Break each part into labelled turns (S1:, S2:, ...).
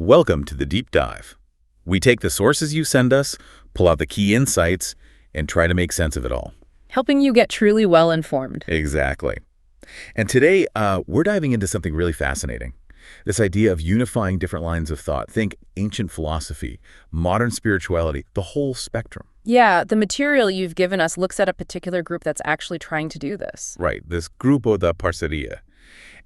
S1: Welcome to the Deep Dive. We take the sources you send us, pull out the key insights, and try to make sense of it all.
S2: Helping you get truly well-informed.
S1: Exactly. And today, we're diving into something really fascinating. This idea of unifying different lines of thought. Think ancient philosophy, modern spirituality, the whole spectrum.
S2: Yeah, the material you've given us looks at a particular group that's actually trying to do this.
S1: Right, this Grupo da Parceria.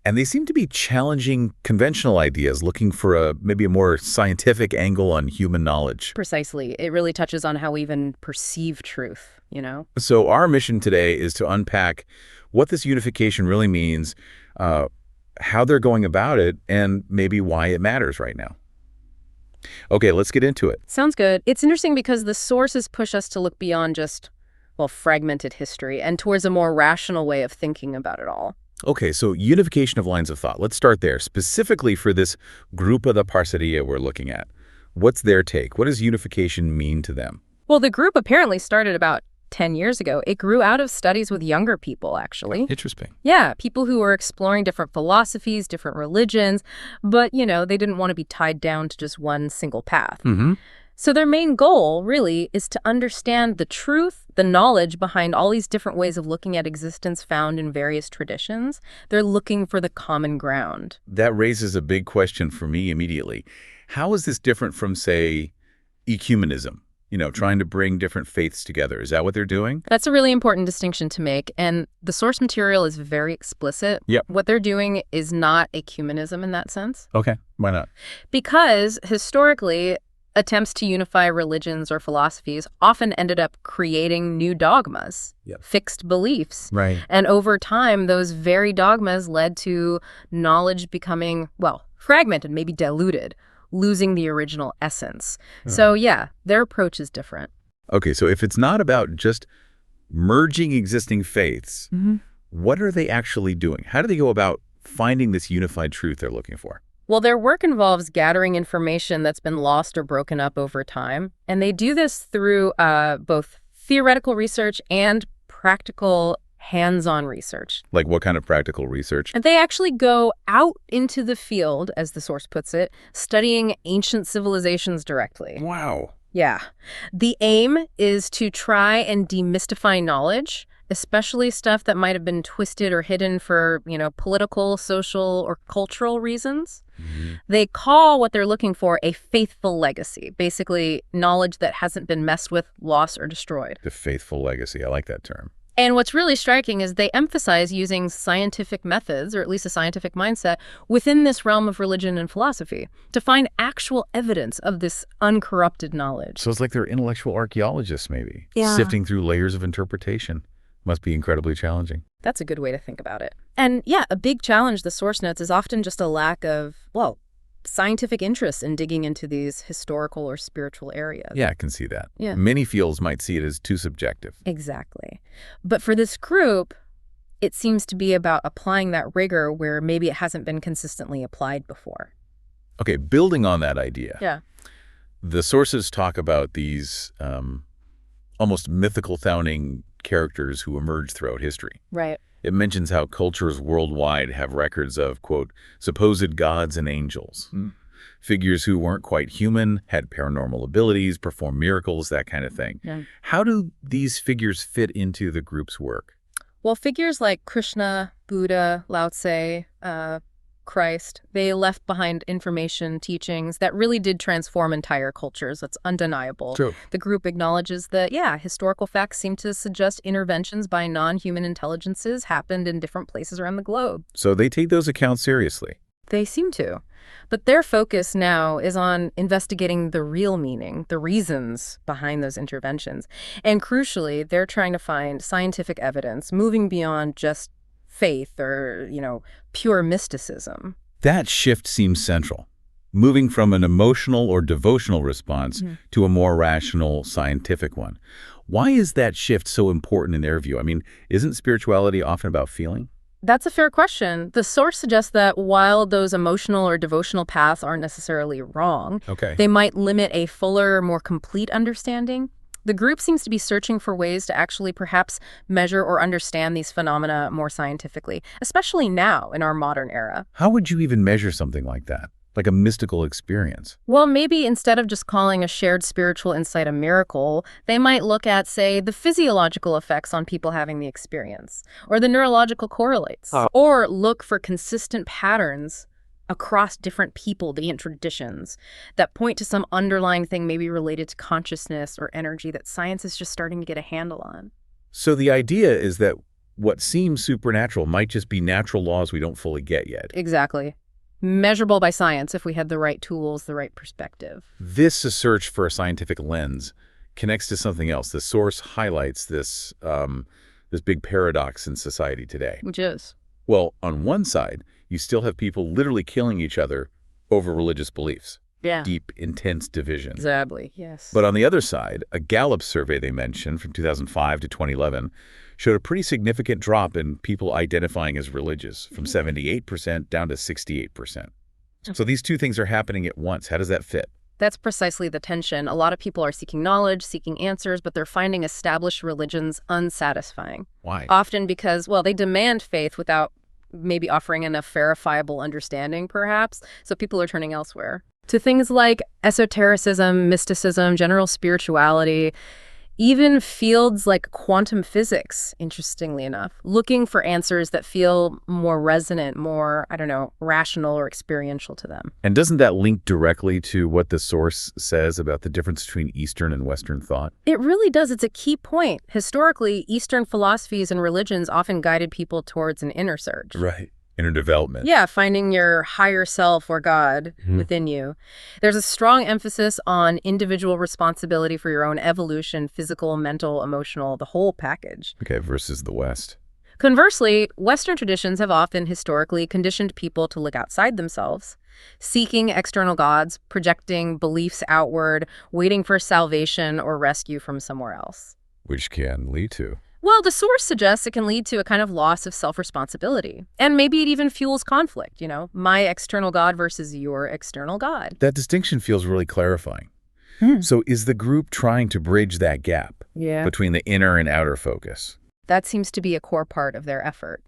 S1: And they seem to be challenging conventional ideas, looking for maybe a more scientific angle on human knowledge.
S2: Precisely. It really touches on how we even perceive truth, you know?
S1: So our mission today is to unpack what this unification really means, how they're going about it, and maybe why it matters right now. Okay, let's get into it.
S2: Sounds good. It's interesting because the sources push us to look beyond just, well, fragmented history and towards a more rational way of thinking about it all.
S1: Okay, so unification of lines of thought. Let's start there, specifically for this Grupo da Parceria we're looking at. What's their take? What does unification mean to them?
S2: Well, the group apparently started about 10 years ago. It grew out of studies with younger people, actually.
S1: Interesting.
S2: Yeah, people who were exploring different philosophies, different religions, but, you know, they didn't want to be tied down to just one single path. So their main goal, really, is to understand the truth, the knowledge behind all these different ways of looking at existence found in various traditions. They're looking for the common ground.
S1: That raises a big question for me immediately. How is this different from, say, ecumenism? You know, trying to bring different faiths together. Is that what they're doing?
S2: That's a really important distinction to make, and the source material is very explicit.
S1: Yep.
S2: What they're doing is not ecumenism in that sense.
S1: Okay, why not?
S2: Because, historically, attempts to unify religions or philosophies often ended up creating new dogmas, fixed beliefs.
S1: Right.
S2: And over time, those very dogmas led to knowledge becoming, well, fragmented, maybe diluted, losing the original essence. So yeah, their approach is different.
S1: Okay, so if it's not about just merging existing faiths, what are they actually doing? How do they go about finding this unified truth they're looking for?
S2: Well, their work involves gathering information that's been lost or broken up over time. And they do this through both theoretical research and practical hands-on research.
S1: Like what kind of practical research?
S2: And they actually go out into the field, as the source puts it, studying ancient civilizations directly.
S1: Wow.
S2: Yeah. The aim is to try and demystify knowledge, especially stuff that might have been twisted or hidden for, you know, political, social, or cultural reasons. They call what they're looking for a faithful legacy, basically knowledge that hasn't been messed with, lost, or destroyed.
S1: The faithful legacy. I like that term.
S2: And what's really striking is they emphasize using scientific methods, or at least a scientific mindset, within this realm of religion and philosophy to find actual evidence of this uncorrupted knowledge.
S1: So it's like they're intellectual archaeologists, maybe,
S2: Yeah.
S1: sifting through layers of interpretation. Must be incredibly challenging.
S2: That's a good way to think about it. And yeah, a big challenge, the source notes, is often just a lack of, well, scientific interest in digging into these historical or spiritual areas.
S1: Yeah, I can see that.
S2: Yeah.
S1: Many fields might see it as too subjective.
S2: Exactly. But for this group, it seems to be about applying that rigor where maybe it hasn't been consistently applied before.
S1: Okay, building on that idea.
S2: Yeah.
S1: The sources talk about these almost mythical-sounding characters who emerge throughout history.
S2: Right.
S1: It mentions how cultures worldwide have records of, quote, supposed gods and angels. Figures who weren't quite human, had paranormal abilities, performed miracles, that kind of thing.
S2: Yeah.
S1: How do these figures fit into the group's work?
S2: Well, figures like Krishna, Buddha, Lao Tse, Christ, they left behind information, teachings that really did transform entire cultures. That's undeniable.
S1: True.
S2: The group acknowledges that, yeah, historical facts seem to suggest interventions by non-human intelligences happened in different places around the globe.
S1: So they take those accounts seriously.
S2: They seem to. But their focus now is on investigating the real meaning, the reasons behind those interventions. And crucially, they're trying to find scientific evidence moving beyond just faith or, you know, pure mysticism.
S1: That shift seems central, moving from an emotional or devotional response to a more rational, scientific one. Why is that shift so important in their view? I mean, isn't spirituality often about feeling?
S2: That's a fair question. The source suggests that while those emotional or devotional paths aren't necessarily wrong, they might limit a fuller, more complete understanding. The group seems to be searching for ways to actually perhaps measure or understand these phenomena more scientifically, especially now in our modern era.
S1: How would you even measure something like that? like a mystical experience.
S2: Well, maybe instead of just calling a shared spiritual insight a miracle, they might look at, say, the physiological effects on people having the experience, or the neurological correlates, or look for consistent patterns across different people, different traditions, that point to some underlying thing maybe related to consciousness or energy that science is just starting to get a handle on.
S1: So the idea is that what seems supernatural might just be natural laws we don't fully get yet.
S2: Exactly. Measurable by science if we had the right tools, the right perspective.
S1: This search for a scientific lens connects to something else. The source highlights this big paradox in society today.
S2: Which is?
S1: Well, on one side, you still have people literally killing each other over religious beliefs.
S2: Yeah.
S1: Deep, intense division.
S2: Exactly, yes.
S1: But on the other side, a Gallup survey they mentioned from 2005 to 2011 showed a pretty significant drop in people identifying as religious, from 78% down to 68%. So these two things are happening at once. How does that fit?
S2: That's precisely the tension. A lot of people are seeking knowledge, seeking answers, but they're finding established religions unsatisfying.
S1: Why?
S2: Often because, well, they demand faith without maybe offering enough verifiable understanding, perhaps, so people are turning elsewhere. To things like esotericism, mysticism, general spirituality, even fields like quantum physics, interestingly enough, looking for answers that feel more resonant, more, rational or experiential to them.
S1: And doesn't that link directly to what the source says about the difference between Eastern and Western thought?
S2: It really does. It's a key point. Historically, Eastern philosophies and religions often guided people towards an inner search.
S1: Right. Inner development.
S2: Yeah, finding your higher self or God within you. There's a strong emphasis on individual responsibility for your own evolution, physical, mental, emotional, the whole package.
S1: Okay, versus the West.
S2: Conversely, Western traditions have often historically conditioned people to look outside themselves, seeking external gods, projecting beliefs outward, waiting for salvation or rescue from somewhere else.
S1: Which can lead to?
S2: Well, the source suggests it can lead to a kind of loss of self-responsibility. And maybe it even fuels conflict, my external God versus your external God.
S1: That distinction feels really clarifying. So is the group trying to bridge that gap between the inner and outer focus?
S2: That seems to be a core part of their effort.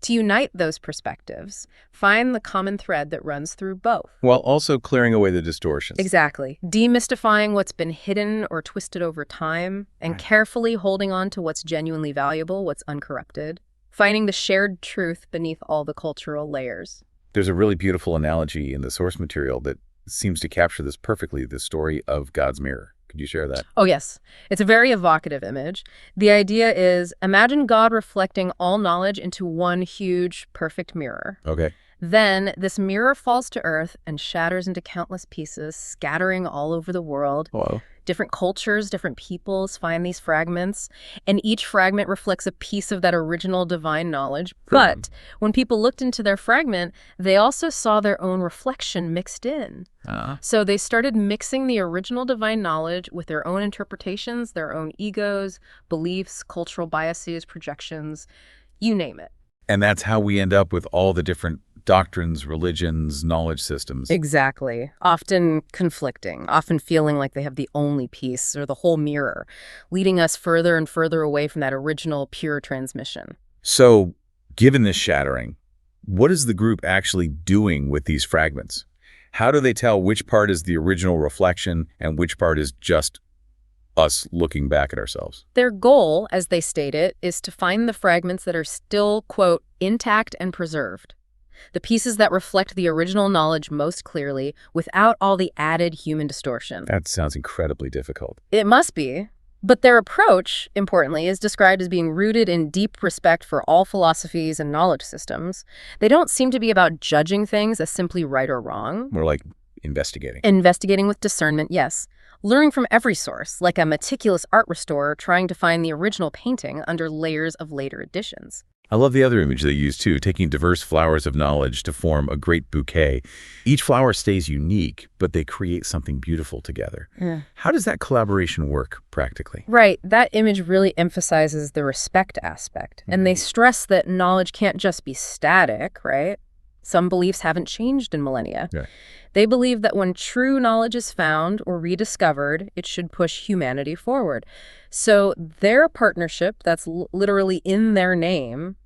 S2: To unite those perspectives, find the common thread that runs through both.
S1: While also clearing away the distortions.
S2: Exactly. Demystifying what's been hidden or twisted over time, and carefully holding on to what's genuinely valuable, what's uncorrupted. Finding the shared truth beneath all the cultural layers.
S1: There's a really beautiful analogy in the source material that seems to capture this perfectly, the story of God's mirror. Could you share that?
S2: Oh, yes. It's a very evocative image. The idea is, imagine God reflecting all knowledge into one huge, perfect mirror.
S1: Okay.
S2: Then this mirror falls to earth and shatters into countless pieces, scattering all over the world.
S1: Wow.
S2: Different cultures, different peoples find these fragments, and each fragment reflects a piece of that original divine knowledge. But when people looked into their fragment, they also saw their own reflection mixed in. So they started mixing the original divine knowledge with their own interpretations, their own egos, beliefs, cultural biases, projections, you name it.
S1: And that's how we end up with all the different doctrines, religions, knowledge systems.
S2: Exactly. Often conflicting, often feeling like they have the only piece or the whole mirror, leading us further and further away from that original pure transmission.
S1: So, given this shattering, what is the group actually doing with these fragments? How do they tell which part is the original reflection and which part is just us looking back at ourselves?
S2: Their goal, as they state it, is to find the fragments that are still, quote, intact and preserved. The pieces that reflect the original knowledge most clearly without all the added human distortion.
S1: That sounds incredibly difficult.
S2: It must be. But their approach, importantly, is described as being rooted in deep respect for all philosophies and knowledge systems. They don't seem to be about judging things as simply right or wrong.
S1: More like investigating.
S2: Investigating with discernment, yes. Learning from every source, like a meticulous art restorer trying to find the original painting under layers of later additions.
S1: I love the other image they use, too, taking diverse flowers of knowledge to form a great bouquet. Each flower stays unique, but they create something beautiful together. How does that collaboration work practically?
S2: Right. That image really emphasizes the respect aspect. And they stress that knowledge can't just be static, right? Some beliefs haven't changed in millennia.
S1: Yeah.
S2: They believe that when true knowledge is found or rediscovered, it should push humanity forward. So their partnership, that's literally in their name,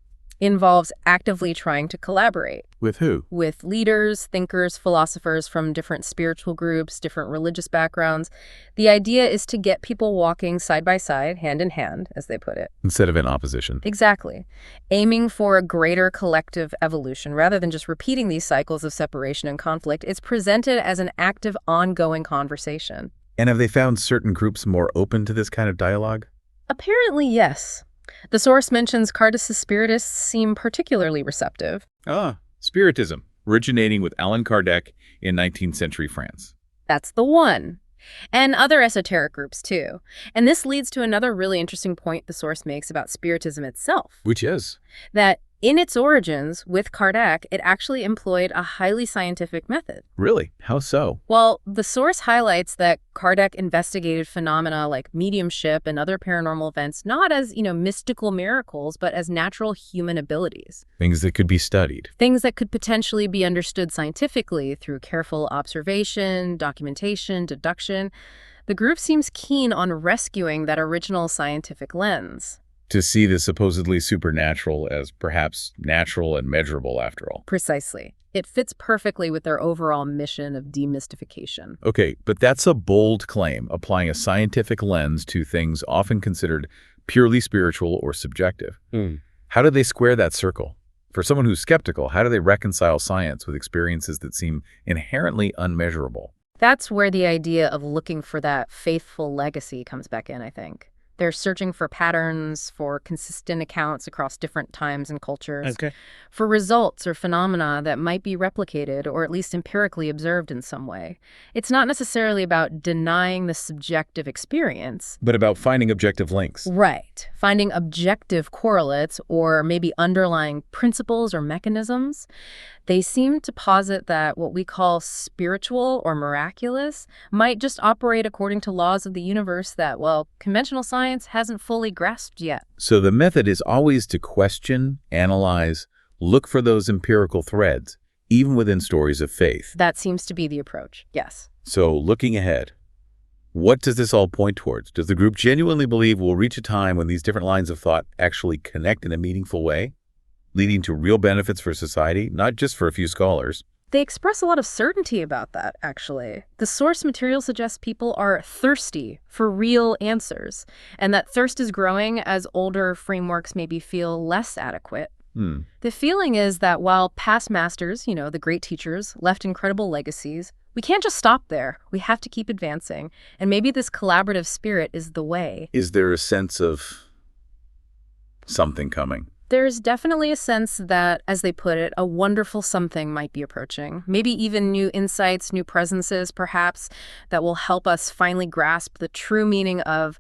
S2: involves actively trying to collaborate.
S1: With who?
S2: With leaders, thinkers, philosophers from different spiritual groups, different religious backgrounds. The idea is to get people walking side by side, hand in hand, as they put it.
S1: Instead of in opposition.
S2: Exactly. Aiming for a greater collective evolution rather than just repeating these cycles of separation and conflict. It's presented as an active, ongoing conversation.
S1: And have they found certain groups more open to this kind of dialogue?
S2: Apparently, yes. The source mentions Cardace's spiritists seem particularly receptive.
S1: Spiritism, originating with Allan Kardec in 19th century France.
S2: That's the one. And other esoteric groups, too. And this leads to another really interesting point the source makes about Spiritism itself.
S1: Which is?
S2: That in its origins, with Kardec, it actually employed a highly scientific method.
S1: Really? How so?
S2: Well, the source highlights that Kardec investigated phenomena like mediumship and other paranormal events not as, mystical miracles, but as natural human abilities.
S1: Things that could be studied.
S2: Things that could potentially be understood scientifically through careful observation, documentation, deduction. The group seems keen on rescuing that original scientific lens.
S1: To see the supposedly supernatural as perhaps natural and measurable after all.
S2: Precisely. It fits perfectly with their overall mission of demystification.
S1: Okay, but that's a bold claim, applying a scientific lens to things often considered purely spiritual or subjective. How do they square that circle? For someone who's skeptical, how do they reconcile science with experiences that seem inherently unmeasurable?
S2: That's where the idea of looking for that faithful legacy comes back in, I think. They're searching for patterns, for consistent accounts across different times and cultures, for results or phenomena that might be replicated or at least empirically observed in some way. It's not necessarily about denying the subjective experience,
S1: but about finding objective links.
S2: Right. Finding objective correlates or maybe underlying principles or mechanisms. They seem to posit that what we call spiritual or miraculous might just operate according to laws of the universe that, conventional science hasn't fully grasped yet.
S1: So the method is always to question, analyze, look for those empirical threads, even within stories of faith.
S2: That seems to be the approach, yes.
S1: So looking ahead, what does this all point towards? Does the group genuinely believe we'll reach a time when these different lines of thought actually connect in a meaningful way, leading to real benefits for society, not just for a few scholars?
S2: They express a lot of certainty about that, actually. The source material suggests people are thirsty for real answers, and that thirst is growing as older frameworks maybe feel less adequate. The feeling is that while past masters, the great teachers, left incredible legacies, we can't just stop there. We have to keep advancing, and maybe this collaborative spirit is the way.
S1: Is there a sense of something coming?
S2: There's definitely a sense that, as they put it, a wonderful something might be approaching. Maybe even new insights, new presences, perhaps, that will help us finally grasp the true meaning of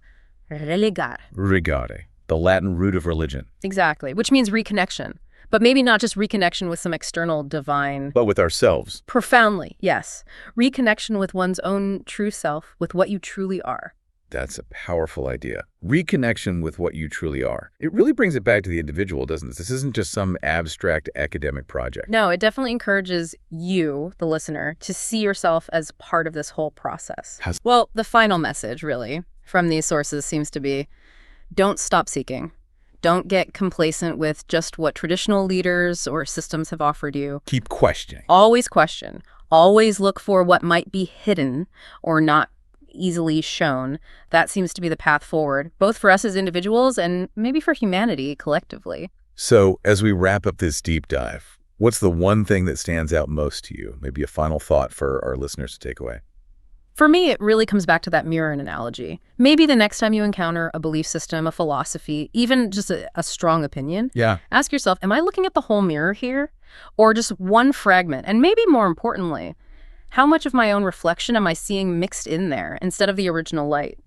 S2: religare.
S1: Regare, the Latin root of religion.
S2: Exactly, which means reconnection. But maybe not just reconnection with some external divine.
S1: But with ourselves.
S2: Profoundly, yes. Reconnection with one's own true self, with what you truly are.
S1: That's a powerful idea. Reconnection with what you truly are. It really brings it back to the individual, doesn't it? This isn't just some abstract academic project.
S2: No, it definitely encourages you, the listener, to see yourself as part of this whole process. Well, the final message, really, from these sources seems to be, don't stop seeking. Don't get complacent with just what traditional leaders or systems have offered you.
S1: Keep questioning.
S2: Always question. Always look for what might be hidden or not easily shown. That seems to be the path forward, both for us as individuals and maybe for humanity collectively.
S1: So, as we wrap up this deep dive, what's the one thing that stands out most to you? Maybe a final thought for our listeners to take away.
S2: For me, it really comes back to that mirror analogy. Maybe the next time you encounter a belief system, a philosophy, even just a strong opinion, ask yourself, am I looking at the whole mirror here? Or just one fragment? And maybe more importantly, how much of my own reflection am I seeing mixed in there instead of the original light?